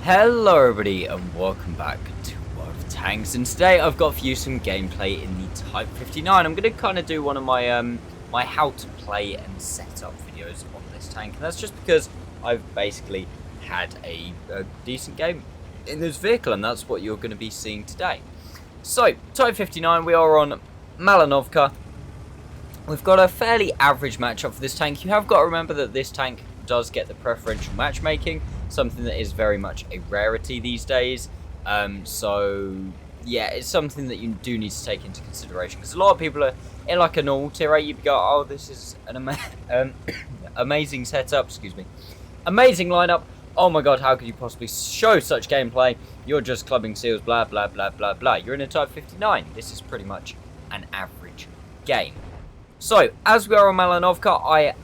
Hello everybody and welcome back to World of Tanks, and today I've got for you some gameplay in the Type 59. I'm going to kind of do one of my my how to play and set up videos on this tank, and that's just because I've basically had a decent game in this vehicle, and that's what you're going to be seeing today. So, Type 59, we are on Malinovka. We've got a fairly average matchup for this tank. You have got to remember that this tank does get the preferential matchmaking, something that is very much a rarity these days. So yeah, it's something that you do need to take into consideration, because a lot of people are in like a normal tier 8, you go, oh, this is an amazing setup, excuse me, amazing lineup, oh my god, how could you possibly show such gameplay, you're just clubbing seals, blah blah blah blah blah. You're in a Type 59. This is pretty much an average game. So, as we are on Malinovka, I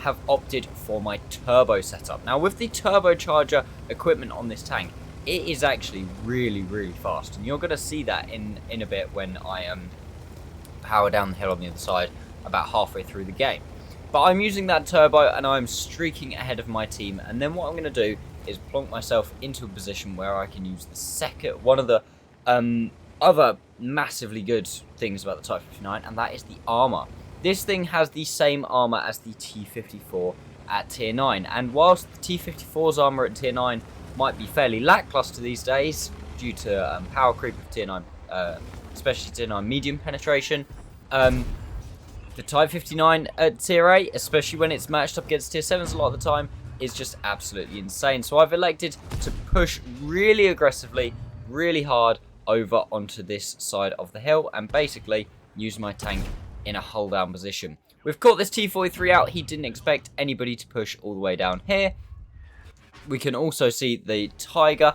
have opted for my turbo setup. Now, with the turbocharger equipment on this tank, it is actually really, really fast. And you're going to see that in a bit when I power down the hill on the other side about halfway through the game. But I'm using that turbo and I'm streaking ahead of my team. And then what I'm going to do is plonk myself into a position where I can use the second, one of the other massively good things about the Type 59, and that is the armor. This thing has the same armor as the T-54 at tier 9, and whilst the T-54's armor at tier 9 might be fairly lackluster these days due to power creep of tier 9, especially tier 9 medium penetration, the Type 59 at tier 8, especially when it's matched up against tier 7s a lot of the time, is just absolutely insane. So I've elected to push really aggressively, really hard over onto this side of the hill and basically use my tank in a hull down position. We've caught this T-43 out. He didn't expect anybody to push all the way down here. We can also see the Tiger.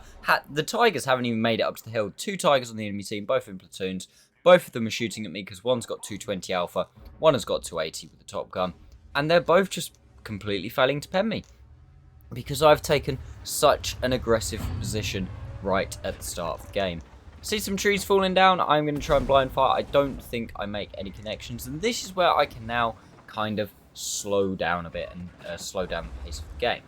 The Tigers haven't even made it up to the hill. Two Tigers on the enemy team, both in platoons. Both of them are shooting at me because one's got 220 alpha, one has got 280 with the top gun, and they're both just completely failing to pen me because I've taken such an aggressive position right at the start of the game. See some trees falling down, I'm going to try and blind fire. I don't think I make any connections, and this is where I can now kind of slow down a bit and slow down the pace of the game.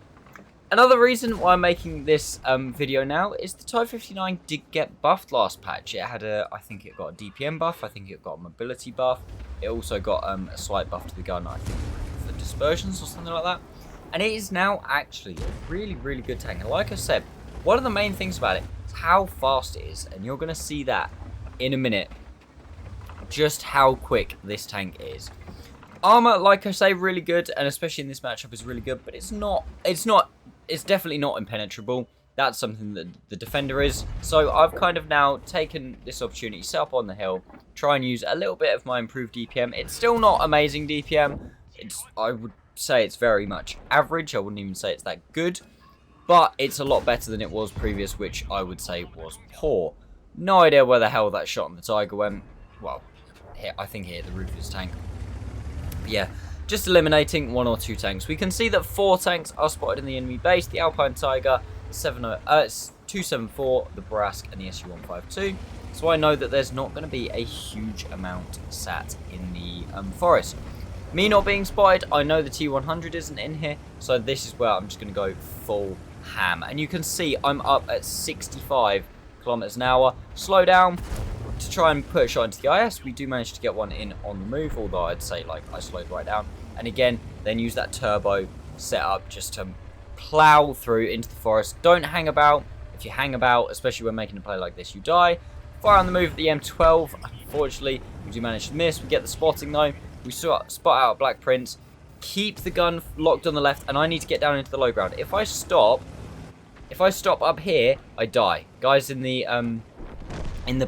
Another reason why I'm making this video now is the Type 59 did get buffed last patch. It had I think it got a DPM buff, I think it got a mobility buff, it also got a slight buff to the gun, I think for dispersions or something like that. And it is now actually a really, really good tank. And like I said, one of the main things about it is how fast it is, and you're going to see that in a minute, just how quick this tank is. Armor, like I say, really good, and especially in this matchup is really good, but it's definitely not impenetrable. That's something that the defender is. So I've kind of now taken this opportunity, set up on the hill, try and use a little bit of my improved DPM. It's still not amazing DPM. I would say it's very much average. I wouldn't even say it's that good. But it's a lot better than it was previous, which I would say was poor. No idea where the hell that shot on the Tiger went. Well, I think it hit the roof of his tank. But yeah, just eliminating one or two tanks. We can see that 4 tanks are spotted in the enemy base. The Alpine Tiger, 274, the Brask, and the SU-152. So I know that there's not going to be a huge amount sat in the forest. Me not being spotted, I know the T100 isn't in here. So this is where I'm just going to go full ham, and you can see I'm up at 65 kilometers an hour. Slow down to try and put a shot into the IS. We do manage to get one in on the move, although I'd say like I slowed right down, and again then use that turbo setup just to plow through into the forest. Don't hang about. If you hang about, especially when making a play like this, you die. Fire on the move at the M12. Unfortunately, we do manage to miss. We get the spotting though. We spot out Black Prince. Keep the gun locked on the left, and I need to get down into the low ground. If I stop up here, I die. Guys in the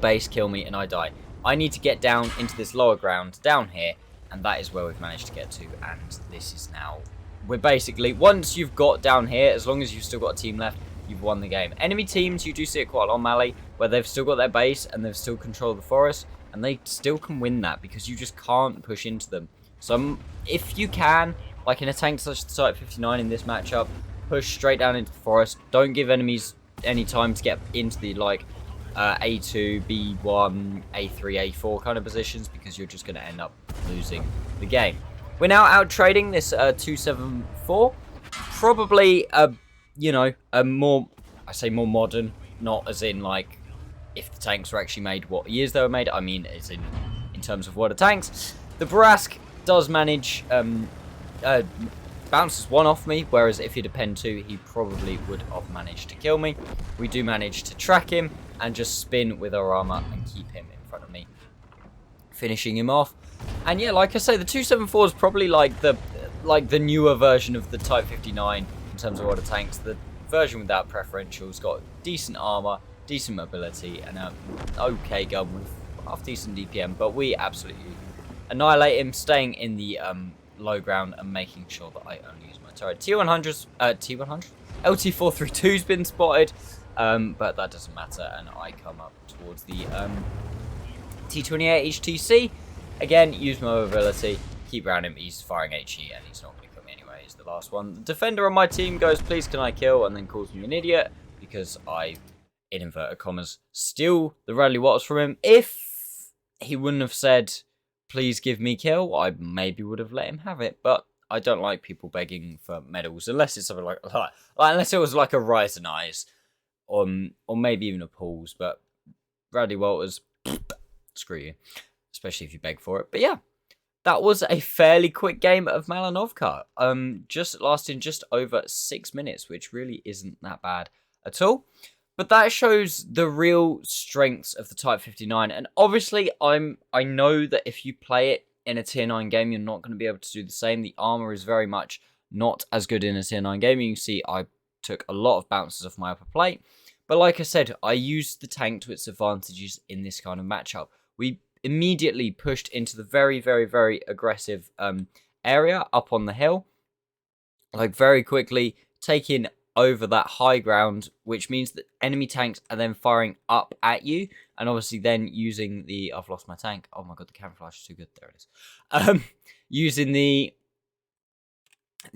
base kill me and I die. I need to get down into this lower ground down here, and that is where we've managed to get to. And this is now, we're basically, once you've got down here, as long as you've still got a team left, you've won the game. Enemy teams, you do see it quite a lot on Mali, where they've still got their base and they've still controlled the forest, and they still can win that because you just can't push into them. So if you can, like in a tank such as the Type 59 in this matchup, push straight down into the forest. Don't give enemies any time to get into the like A2, B1, A3, A4 kind of positions, because you're just going to end up losing the game. We're now out trading this 274. Probably a more I say more modern, not as in like if the tanks were actually made what years they were made. I mean as in terms of what are tanks. The Borask does manage bounces one off me, whereas if he'd have penned two, he probably would have managed to kill me. We do manage to track him and just spin with our armor and keep him in front of me, finishing him off. And yeah, like I say, the 274 is probably like the newer version of the Type 59 in terms of order tanks. The version without preferentials got decent armor, decent mobility, and an okay gun with half decent DPM, but we absolutely annihilate him, staying in the low ground and making sure that I only use my turret. T100's LT432's been spotted, but that doesn't matter, and I come up towards the T28 HTC. Again, use my mobility, keep around him. He's firing HE and he's not going to kill me anyway. He's the last one. The defender on my team goes, please can I kill, and then calls me an idiot because I, in inverted commas, steal the Radley Watts from him. If he wouldn't have said, please give me kill, I maybe would have let him have it, but I don't like people begging for medals unless it's something like unless it was like a Rise and Eyes, or maybe even a Pools. But Radley Walters, screw you, especially if you beg for it. But yeah, that was a fairly quick game of Malinovka, just lasting just over 6 minutes, which really isn't that bad at all. But that shows the real strengths of the Type 59. And obviously, I know that if you play it in a Tier 9 game, you're not going to be able to do the same. The armor is very much not as good in a Tier 9 game. You can see I took a lot of bounces off my upper plate. But like I said, I used the tank to its advantages in this kind of matchup. We immediately pushed into the very, very, very aggressive area up on the hill. Like very quickly, taking over that high ground, which means that enemy tanks are then firing up at you, and obviously then using the I've lost my tank. Oh my god, the camouflage is too good. There it is. Using the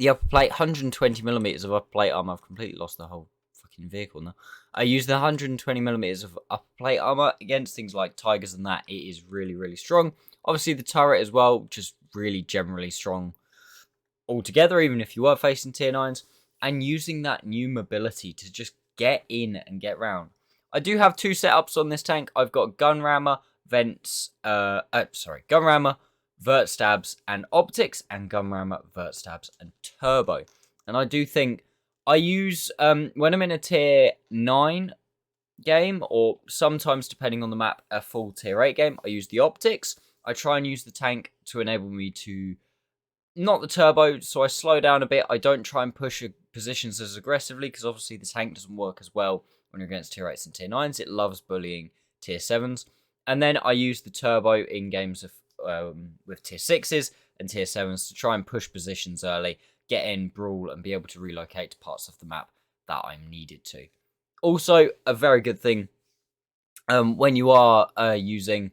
upper plate, 120 millimeters of upper plate armor. I've completely lost the whole fucking vehicle now. I use the 120 millimeters of upper plate armor against things like Tigers and that. It is really, really strong. Obviously the turret as well, just really generally strong altogether, even if you are facing Tier 9s. And using that new mobility to just get in and get round. I do have two setups on this tank. I've got gun rammer, gun rammer, vert stabs, and optics, and gun rammer, vert stabs, and turbo. And I do think I use when I'm in a Tier 9 game, or sometimes depending on the map, a full Tier 8 game, I use the optics. I try and use the tank to enable me to not the turbo, so I slow down a bit. I don't try and push positions as aggressively, because obviously the tank doesn't work as well when you're against Tier 8s and Tier 9s. It loves bullying Tier 7s. And then I use the turbo in games of with Tier 6s and Tier 7s to try and push positions early, get in, brawl, and be able to relocate to parts of the map that I'm needed to. Also, a very good thing when you are when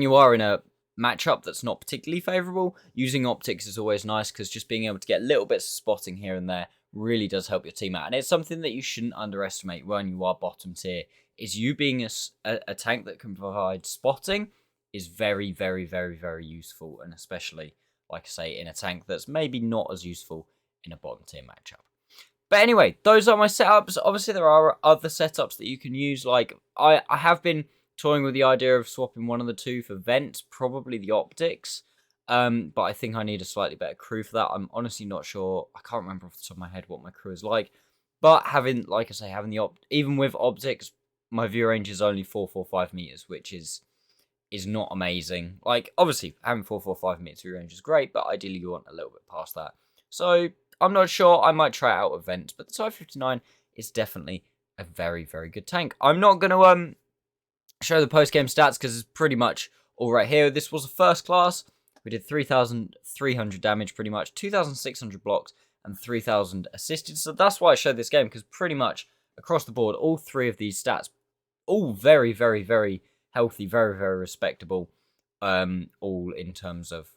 you are in a matchup that's not particularly favourable, using optics is always nice, because just being able to get little bits of spotting here and there really does help your team out. And it's something that you shouldn't underestimate when you are bottom tier, is you being a tank that can provide spotting is very, very, very, very useful, and especially, like I say, in a tank that's maybe not as useful in a bottom tier matchup. But anyway, those are my setups. Obviously, there are other setups that you can use. Like, I have been toying with the idea of swapping one of the two for vents, probably the optics. But I think I need a slightly better crew for that. I'm honestly not sure. I can't remember off the top of my head what my crew is like. But having, like I say, even with optics, my view range is only 445 meters, which is not amazing. Like, obviously, having 445 meters view range is great, but ideally you want a little bit past that. So I'm not sure. I might try it out with vents, but the Type 59 is definitely a very, very good tank. I'm not going to show the post-game stats because it's pretty much all right here. This was a first class. We did 3,300 damage pretty much, 2,600 blocks, and 3,000 assisted. So that's why I showed this game, because pretty much across the board, all three of these stats, all very, very, very healthy, very, very respectable, all in terms of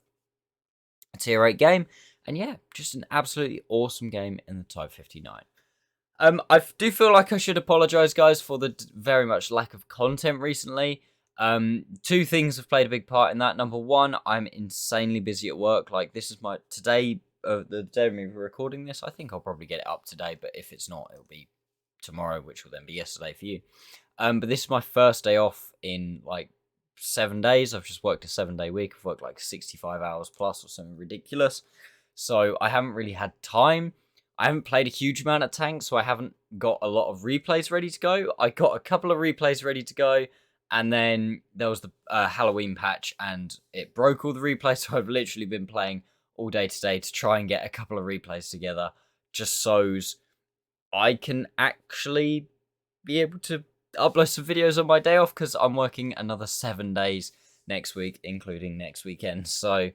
a Tier 8 game. And yeah, just an absolutely awesome game in the Type 59. I do feel like I should apologise, guys, for the very much lack of content recently. Two things have played a big part in that. Number one, I'm insanely busy at work. Like, this is today the day of me recording this, I think I'll probably get it up today. But if it's not, it'll be tomorrow, which will then be yesterday for you. But this is my first day off in like 7 days. I've just worked a 7-day week. I've worked like 65 hours plus or something ridiculous. So I haven't really had time. I haven't played a huge amount of tanks, so I haven't got a lot of replays ready to go. I got a couple of replays ready to go, and then there was the Halloween patch, and it broke all the replays, so I've literally been playing all day today to try and get a couple of replays together, just so I can actually be able to upload some videos on my day off, because I'm working another 7 days next week, including next weekend. So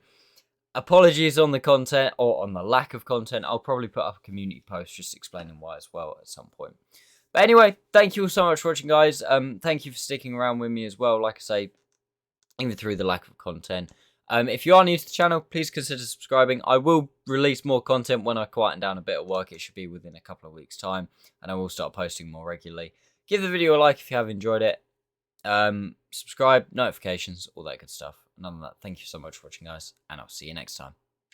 apologies on the content or on the lack of content. I'll probably put up a community post just explaining why as well at some point. But anyway, thank you all so much for watching, guys. Thank you for sticking around with me as well. Like I say, even through the lack of content. If you are new to the channel, please consider subscribing. I will release more content when I quieten down a bit of work. It should be within a couple of weeks' time, and I will start posting more regularly. Give the video a like if you have enjoyed it. Subscribe, notifications, all that good stuff. And other than that, thank you so much for watching, guys, and I'll see you next time.